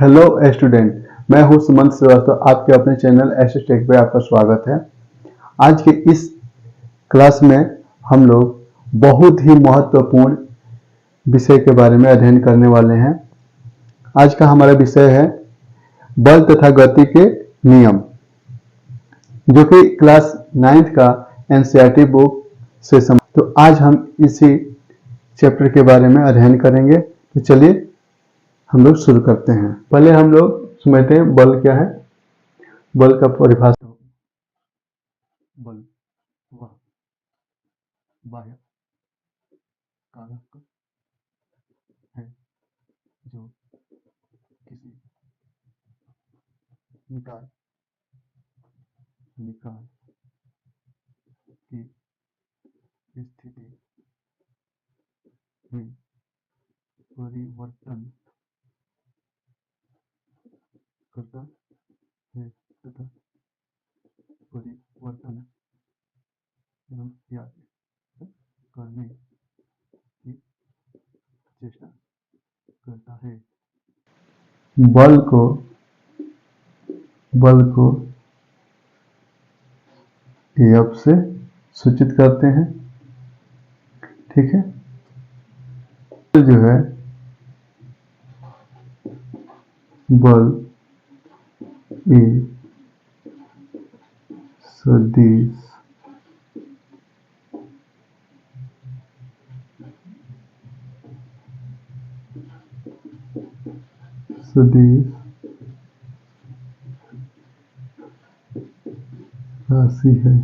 Hello student, मैं हूं सुमंत श्रीवास्तव। आपके अपने चैनल एस टेक पे आपका स्वागत है। आज के इस क्लास में हम लोग बहुत ही महत्वपूर्ण विषय के बारे में अध्ययन करने वाले हैं। आज का हमारा विषय है बल तथा गति के नियम, जो कि क्लास 9th का एनसीईआरटी बुक से तो आज हम इसी चैप्टर के बारे में अध्ययन करेंगे। तो चलिए हम लोग शुरू करते हैं। पहले हम लोग समझते हैं बल क्या है। बल का परिभाषा, बल वह बाह्य कारक है जो किसी निकाय निकाय की स्थिति में परिवर्तन करता है तथा परिवर्तन एवं याद करने की चेष्टा करता है। बल को F से सूचित करते हैं। ठीक है, जो है बल ए सदिश राशि है।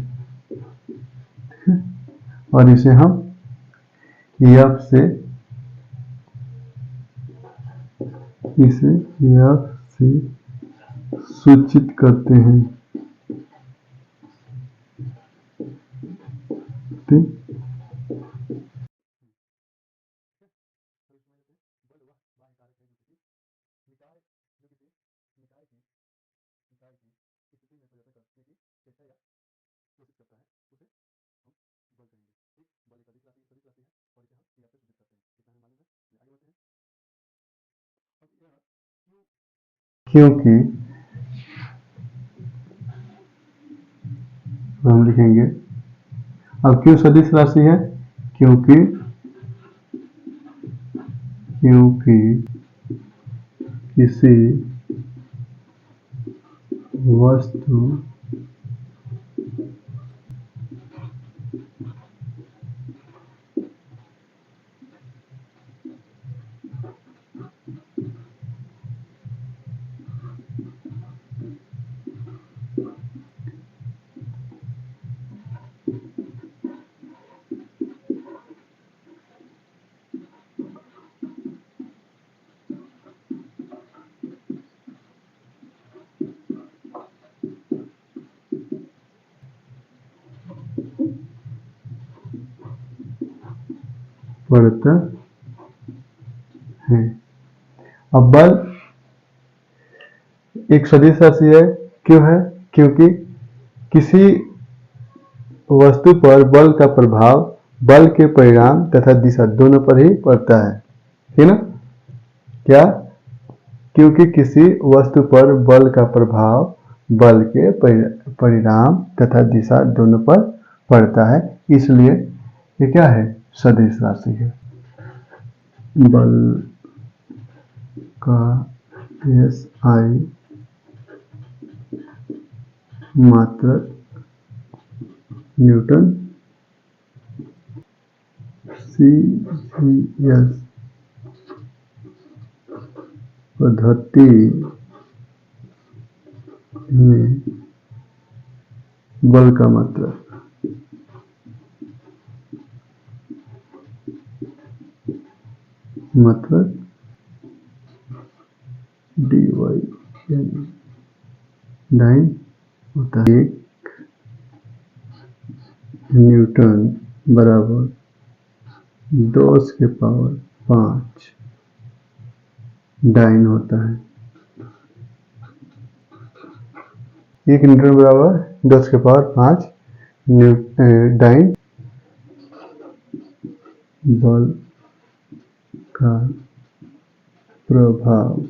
और इसे हम F से सूचित करते हैं। ठीक, क्योंकि हम लिखेंगे, अब क्यों सदिश राशि है? क्योंकि किसी वस्तु पड़ता है। अब बल एक सदिश राशि है। क्यों है? क्योंकि किसी वस्तु पर बल का प्रभाव बल के परिणाम तथा दिशा दोनों पर ही पड़ता है। ठीक ना? क्या? क्योंकि किसी वस्तु पर बल का प्रभाव बल के परिणाम तथा दिशा दोनों पर पड़ता है, इसलिए ये क्या है? सदिश राशि है। बल का SI मात्रक न्यूटन, CGS पद्धति में बल का मात्रक डाइन होता है। 1 न्यूटन बराबर 10 के पावर 5 डाइन होता है। 1 न्यूटन बराबर 10 के पावर 5 डाइन बल का प्रभाव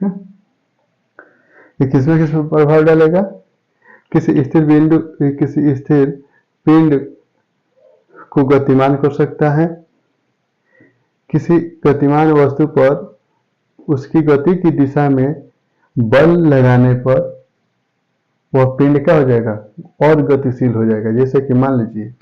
ये किसमें किस पर प्रभाव डालेगा? किसी स्थिर पिंड को गतिमान कर सकता है। किसी गतिमान वस्तु पर उसकी गति की दिशा में बल लगाने पर वह पिंड क्या हो जाएगा? और गतिशील हो जाएगा। जैसे कि मान लीजिए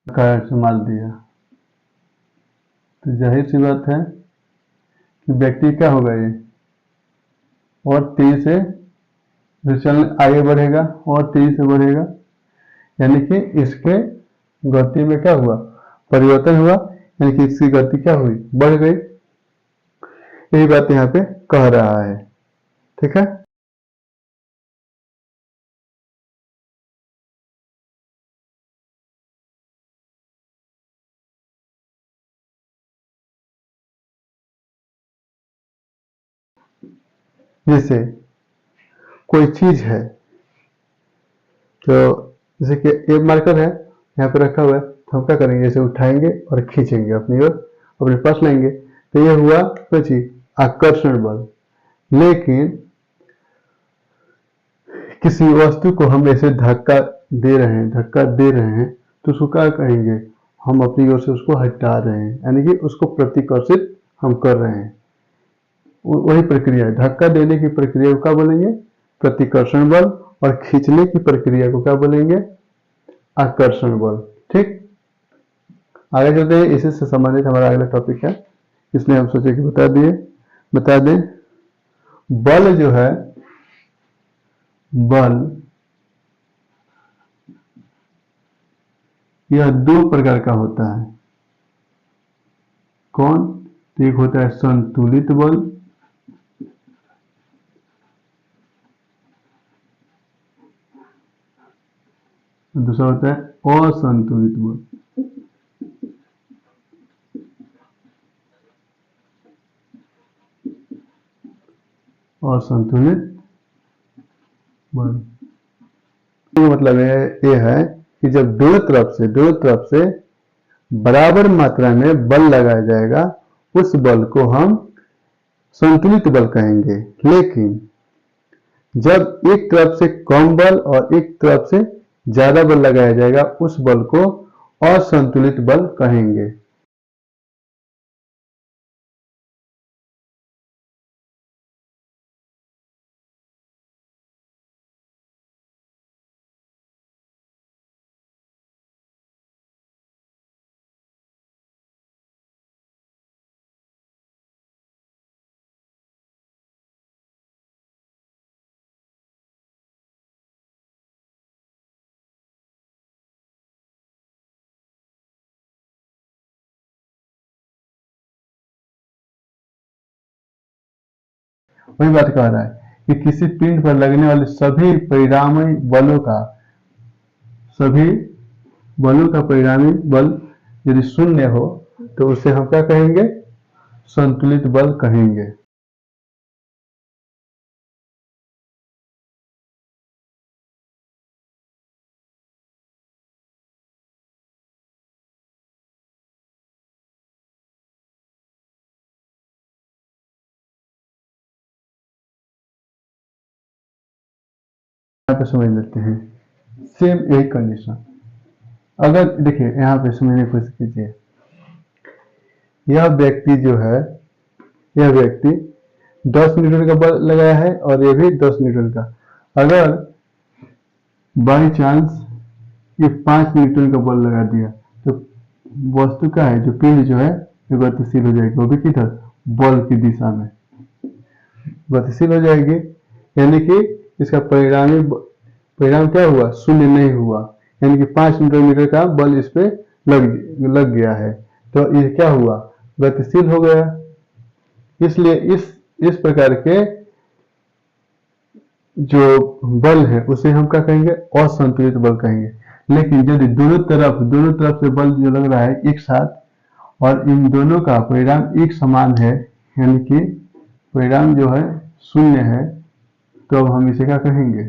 कार संभाल दिया, तो जाहिर सी बात है कि व्यक्ति क्या होगा, ये और तेजी से चल आगे बढ़ेगा और तेजी से बढ़ेगा, यानी कि इसके गति में क्या हुआ? परिवर्तन हुआ, यानी कि इसकी गति क्या हुई? बढ़ गई। यही बात यहाँ पे कह रहा है। ठीक है। जैसे कोई चीज है, तो जैसे कि एक मार्कर है यहाँ पे रखा हुआ है, तो हम क्या करेंगे? इसे उठाएंगे और खींचेंगे अपनी ओर, अपने पास लाएंगे, तो ये हुआ कोई चीज आकर्षण बल। लेकिन किसी वस्तु को हम ऐसे धक्का दे रहे हैं, तो उसको क्या कहेंगे? हम अपनी ओर से उसको हटा रहे हैं, यानी कि उसको प्रतिकर्षित हम कर रहे हैं। वही प्रक्रिया है। धक्का देने की प्रक्रिया को क्या बोलेंगे? प्रतिकर्षण बल। और खींचने की प्रक्रिया को क्या बोलेंगे? आकर्षण बल। ठीक। आगे चलते हैं, इसी से संबंधित हमारा अगला टॉपिक है, इसलिए हम सोचे कि बता दें। बल जो है, बल यह दो प्रकार का होता है। कौन? तो एक होता है संतुलित बल, दूसरा होता है असंतुलित बल। असंतुलित बल मतलब ये है कि जब दोनों तरफ से बराबर मात्रा में बल लगाया जाएगा, उस बल को हम संतुलित बल कहेंगे। लेकिन जब एक तरफ से कम बल और एक तरफ से ज्यादा बल लगाया जाएगा, उस बल को असंतुलित बल कहेंगे। वही बात कह रहा है कि किसी पिंड पर लगने वाले सभी बलों का परिणामी बल यदि शून्य हो, तो उसे हम क्या कहेंगे? संतुलित बल कहेंगे। यहाँ पे समझ लेते हैं, सेम यही कंडीशन। अगर देखिए यहाँ पे समझने की कोशिश कीजिए, यह व्यक्ति 10 न्यूटन का बल लगाया है और ये भी 10 न्यूटन का। अगर बाई चांस ये 5 न्यूटन का बल लगा दिया, तो वस्तु का है जो पिंड जो है ये गतिशील हो जाएगी, वो भी किधर? बल की दिशा में गतिशील हो जाएगी। यानी कि इसका परिणाम क्या हुआ? शून्य नहीं हुआ, यानी कि 5 न्यूटन मीटर का बल इस पे लग गया है, तो ये क्या हुआ? गतिशील हो गया। इसलिए इस प्रकार के जो बल है उसे हम क्या कहेंगे? असंतुलित बल कहेंगे। लेकिन यदि दोनों तरफ से बल जो लग रहा है एक साथ, और इन दोनों का परिणाम एक समान है, यानी कि परिणाम जो है शून्य है, तो अब हम इसे क्या कहेंगे,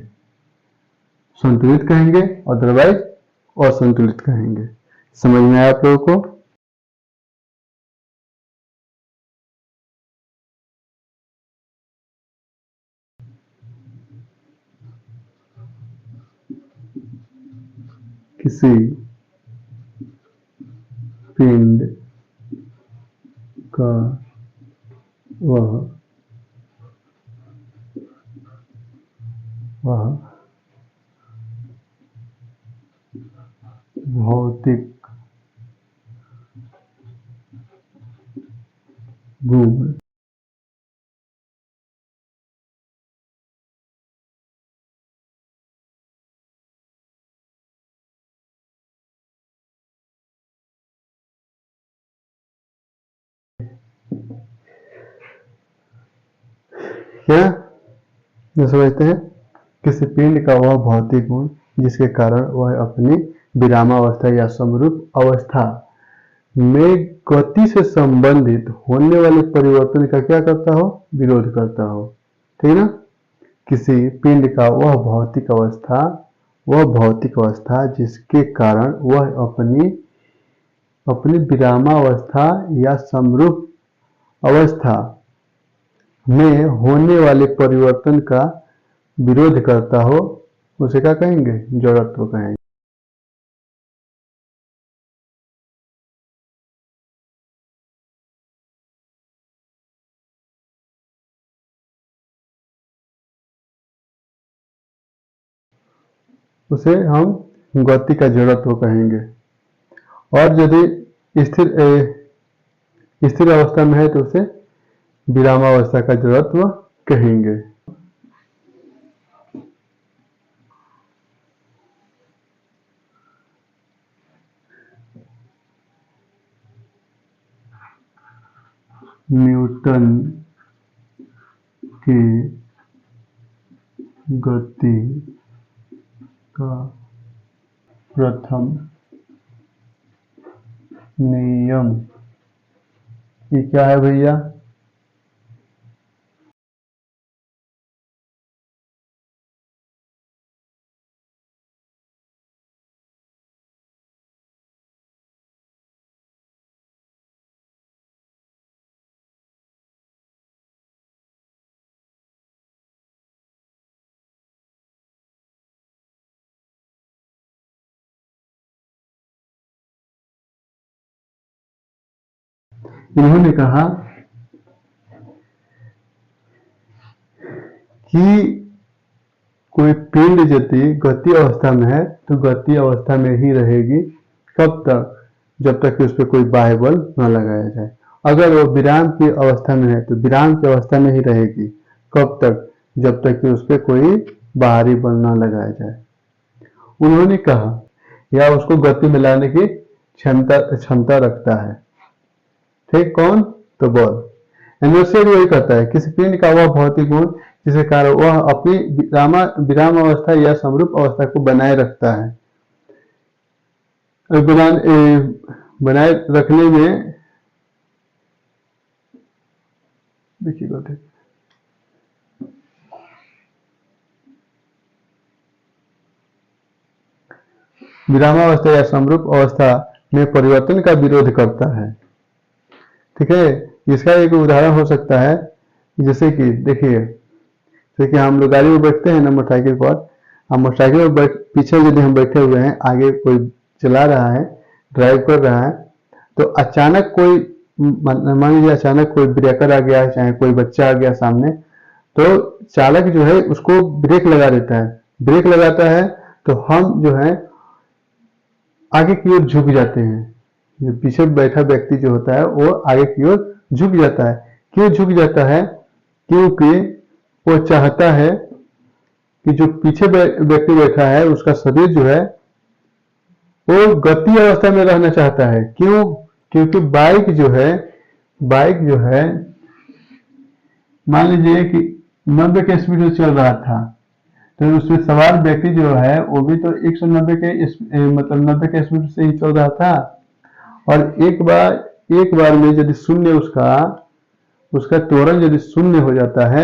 संतुलित कहेंगे, अदरवाइज असंतुलित कहेंगे। समझ में आया आप लोगों को? किसी पिंड का वह भौतिक गुण क्या जो समझते हैं, किसी पिंड का वह भौतिक गुण जिसके कारण वह अपनी विरामावस्था या समरूप अवस्था में गति से संबंधित होने वाले परिवर्तन का क्या करता हो, विरोध करता हो। ठीक ना? किसी पिंड का वह भौतिक अवस्था जिसके कारण वह अपनी विरामावस्था या समरूप अवस्था में होने वाले परिवर्तन का विरोध करता हो, उसे क्या कहेंगे, जड़त्व कहेंगे। उसे हम गति का जड़त्व कहेंगे। और यदि स्थिर अवस्था में है तो उसे विरामावस्था का जड़त्व कहेंगे। न्यूटन के गति का प्रथम नियम ये क्या है भैया? इन्होंने कहा कि कोई पिंड यदि गति अवस्था में है तो गति अवस्था में ही रहेगी। कब तक? जब तक कि उस पर कोई बाह्य बल न लगाया जाए। अगर वो विराम की अवस्था में है तो विराम की अवस्था में ही रहेगी। कब तक? जब तक कि उस पर कोई बाहरी बल न लगाया जाए। उन्होंने कहा या उसको गति में लाने की क्षमता रखता है। ठीक, कौन? तो बल। इनर्शिया भी वही करता है, किसी पिंड का वह भौतिक गुण जिसके कारण वह अपनी विराम अवस्था या समरूप अवस्था को बनाए रखता है। बनाए रखने में देखिए विरामावस्था या समरूप अवस्था में परिवर्तन का विरोध करता है। ठीक है, इसका एक उदाहरण हो सकता है जैसे कि देखिए, जैसे कि हम लोग गाड़ी में बैठते हैं ना, मोटरसाइकिल पर, हम मोटरसाइकिल में पीछे यदि हम बैठे हुए हैं, आगे कोई चला रहा है, ड्राइव कर रहा है, तो अचानक कोई मान लीजिए अचानक कोई ब्रेकर आ गया, चाहे कोई बच्चा आ गया सामने, तो चालक जो है उसको ब्रेक लगा देता है। ब्रेक लगाता है तो हम जो है आगे की ओर झुक जाते हैं। जो पीछे बैठा व्यक्ति जो होता है वो आगे की ओर झुक जाता है। क्यों झुक जाता है? क्योंकि वो चाहता है कि जो पीछे व्यक्ति बैठा है उसका शरीर जो है वो गति अवस्था में रहना चाहता है। क्यों? क्योंकि बाइक जो है मान लीजिए कि 90 के स्पीड से चल रहा था, तो उसमें सवार व्यक्ति जो है वो भी तो 190 के मतलब 90 के स्पीड से ही चल रहा था। और एक बार में यदि शून्य उसका त्वरण यदि शून्य हो जाता है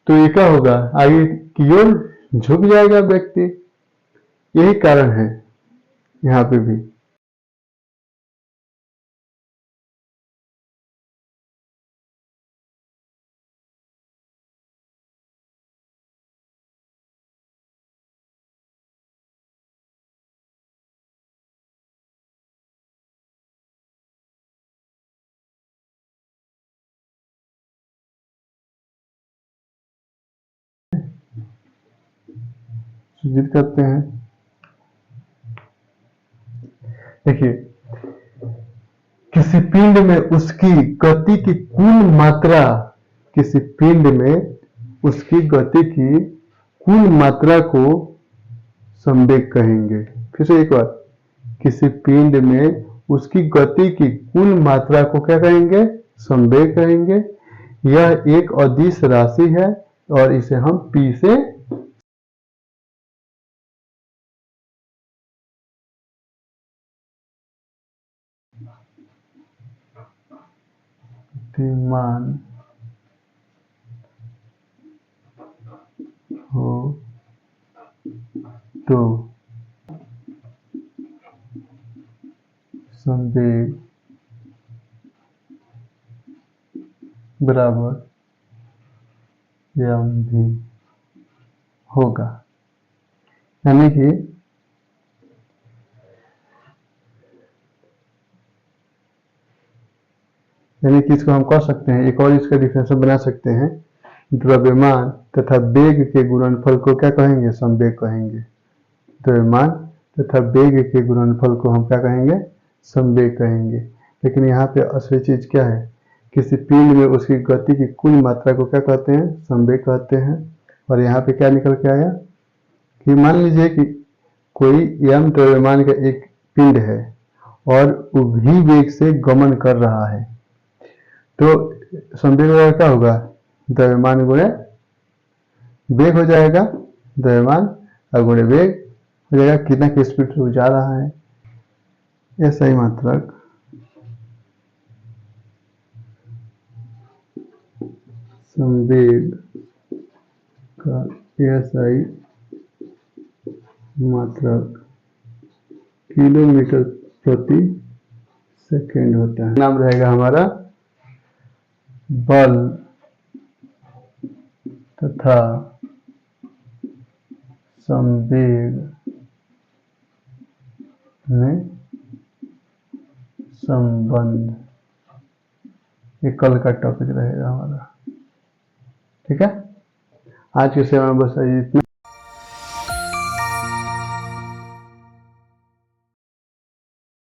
तो ये क्या होगा, आगे की ओर झुक जाएगा व्यक्ति। यही कारण है यहाँ पे भी। सूचित करते हैं। देखिए, किसी पिंड में उसकी गति की कुल मात्रा, किसी पिंड में उसकी गति की कुल मात्रा को संवेग कहेंगे। फिर से एक बार, किसी पिंड में उसकी गति की कुल मात्रा को क्या कहेंगे, संवेग कहेंगे। यह एक अदिश राशि है और इसे हम P से गतिमान हो तो संवेग बराबर mv होगा। यानी कि इसको हम कह सकते हैं, एक और इसका डिफरेंशियल बना सकते हैं। द्रव्यमान तथा वेग के गुणनफल को क्या कहेंगे, संवेग कहेंगे। द्रव्यमान तथा वेग के गुणनफल को हम क्या कहेंगे, संवेग कहेंगे। लेकिन यहाँ पे असली चीज क्या है, किसी पिंड में उसकी गति की कुल मात्रा को क्या कहते हैं, संवेग कहते हैं। और यहाँ पे क्या निकल के आया कि मान लीजिए कि कोई m द्रव्यमान का एक पिंड है और वो v वेग से गमन कर रहा है, तो संवेग वगैरह क्या होगा, द्रव्यमान गुणे वेग हो जाएगा। द्रव्यमान और गुणे वेग हो जाएगा, कितना की स्पीड से जा रहा है। SI मात्रक संवेग का SI मात्रक किलोमीटर प्रति सेकेंड होता है। नाम रहेगा हमारा बल तथा संवेग में संबंध, ये कल का टॉपिक रहेगा हमारा। ठीक है, आज के सेवा में बस इतना।